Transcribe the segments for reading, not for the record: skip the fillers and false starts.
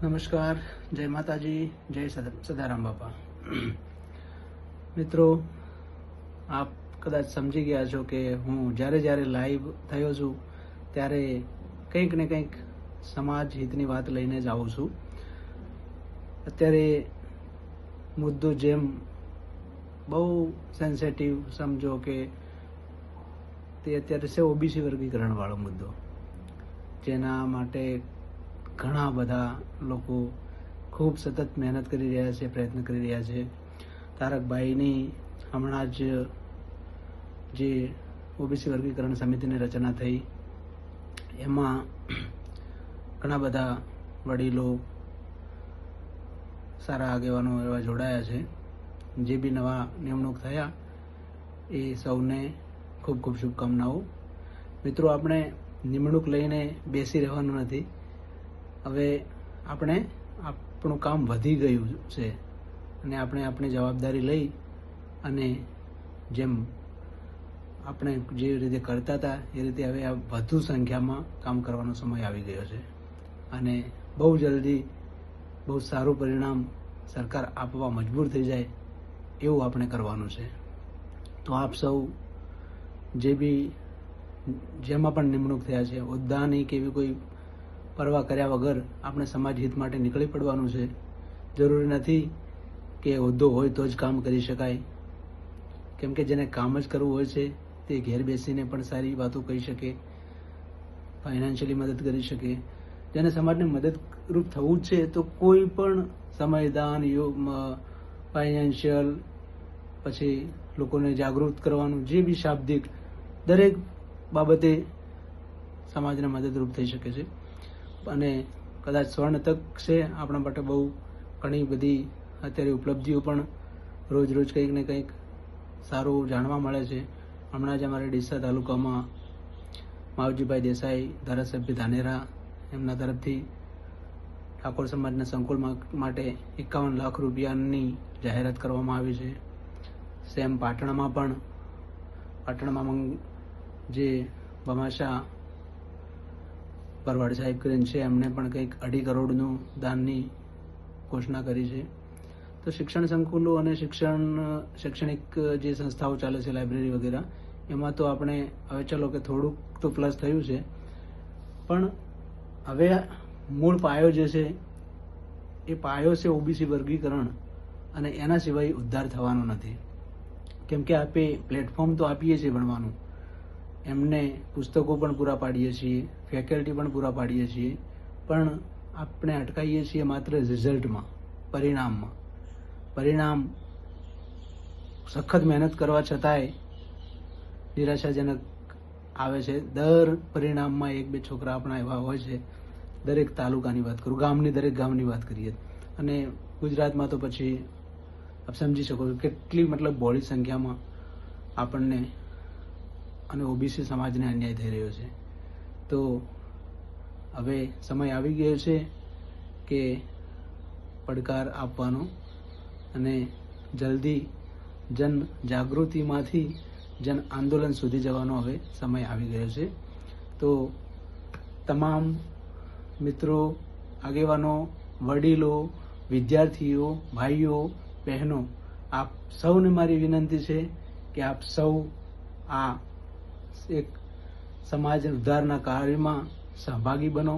નમસ્કાર, જય માતાજી, જય સદારામ બાપા. મિત્રો, આપ કદાચ સમજી ગયા છો કે હું જ્યારે લાઈવ થયો છું ત્યારે કંઈક ને કંઈક સમાજ હિતની વાત લઈને જ આવું છું. અત્યારે મુદ્દો જેમ બહુ સેન્સિટિવ સમજો કે તે અત્યારે છે ઓબીસી વર્ગીકરણવાળો મુદ્દો, જેના માટે ઘણા બધા લોકો ખૂબ સતત મહેનત કરી રહ્યા છે, પ્રયત્ન કરી રહ્યા છે. તારકભાઈની હમણાં જ જે ઓબીસી વર્ગીકરણ સમિતિની રચના થઈ એમાં ઘણા બધા વડીલો, સારા આગેવાનો એવા જોડાયા છે. જે બી નવા નિમણૂક થયા એ સૌને ખૂબ ખૂબ શુભકામનાઓ. મિત્રો, આપણે નિમણૂક લઈને બેસી રહેવાનું નથી. હવે આપણું કામ વધી ગયું છે અને આપણે આપણી જવાબદારી લઈ અને જેમ આપણે જે રીતે કરતા હતા એ રીતે હવે આ વધુ સંખ્યામાં કામ કરવાનો સમય આવી ગયો છે અને બહુ જલ્દી બહુ સારું પરિણામ સરકાર આપવા મજબૂર થઈ જાય એવું આપણે કરવાનું છે. તો આપ સૌ જેમાં પણ નિમણૂક થયા છે, હોદ્દાની કે એવી કોઈ પરવા કર્યા વગર આપણે સમાજ હિત માટે નીકળી પડવાનું છે. જરૂરી નથી કે હોદ્દો હોય તો જ કામ કરી શકાય, કેમ કે જેને કામ જ કરવું હોય છે તે ઘેર બેસીને પણ સારી વાતો કહી શકે, ફાઇનાન્શિયલી મદદ કરી શકે. જેને સમાજને મદદરૂપ થવું જ છે તો કોઈ પણ સમયદાન, ફાઇનાન્શિયલ, પછી લોકોને જાગૃત કરવાનું, જે બી શાબ્દિક દરેક બાબતે સમાજને મદદરૂપ થઈ શકે છે. અને કદાચ સ્વર્ણ તક છે આપણા માટે. બહુ ઘણી બધી અત્યારે ઉપલબ્ધિઓ પણ રોજ કંઈક ને કંઈક સારું જાણવા મળે છે. હમણાં જ અમારે ડીસા તાલુકામાં માવજીભાઈ દેસાઈ, ધારાસભ્ય ધાનેરા, એમના તરફથી ઠાકોર સમાજના સંકુલ માટે 51 લાખ રૂપિયાની જાહેરાત કરવામાં આવી છે. સેમ પાટણમાં જે ભમાશા પરવાડ સાહેબ કરીને છે એમને પણ કંઈક 2.5 કરોડનું દાનની ઘોષણા કરી છે. તો શિક્ષણ સંકુલો અને શૈક્ષણિક જે સંસ્થાઓ ચાલે છે, લાઇબ્રેરી વગેરે, એમાં તો આપણે હવે ચલો કે થોડુંક તો પ્લસ થયું છે, પણ હવે મૂળ પાયો જે છે એ પાયો છે ઓબીસી વર્ગીકરણ, અને એના સિવાય ઉદ્ધાર થવાનો નથી. કેમ કે આપણે પ્લેટફોર્મ તો આપીએ છીએ ભણવાનું, એમને પુસ્તકો પણ પૂરા પાડીએ છીએ, ફેકલ્ટી પણ પૂરા પાડીએ છીએ, પણ આપણે અટકાઈએ છીએ માત્ર રિઝલ્ટમાં, પરિણામ સખત મહેનત કરવા છતાંય નિરાશાજનક આવે છે. દર પરિણામમાં 1-2 છોકરા આપણા એવા હોય છે. દરેક તાલુકાની વાત કરું, દરેક ગામની વાત કરીએ, અને ગુજરાતમાં તો પછી આપ સમજી શકો છો કેટલી બહોળી સંખ્યામાં આપણને અને ઓબીસી સમાજને અન્યાય થઈ રહ્યો છે. તો હવે સમય આવી ગયો છે કે પડકાર આપવાનો અને જલ્દી જન જાગૃતિમાંથી જન આંદોલન સુધી જવાનો હવે સમય આવી ગયો છે. તો તમામ મિત્રો, આગેવાનો, વડીલો, વિદ્યાર્થીઓ, ભાઈઓ, બહેનો, આપ સૌને મારી વિનંતી છે કે આપ સૌ આ એક સમાજ ઉદ્ધારના કાર્યમાં સહભાગી બનો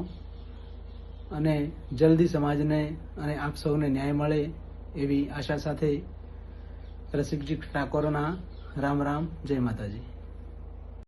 અને જલ્દી સમાજને અને આપ સૌને ન્યાય મળે એવી આશા સાથે રસિકજી ઠાકોરના રામ રામ, જય માતાજી.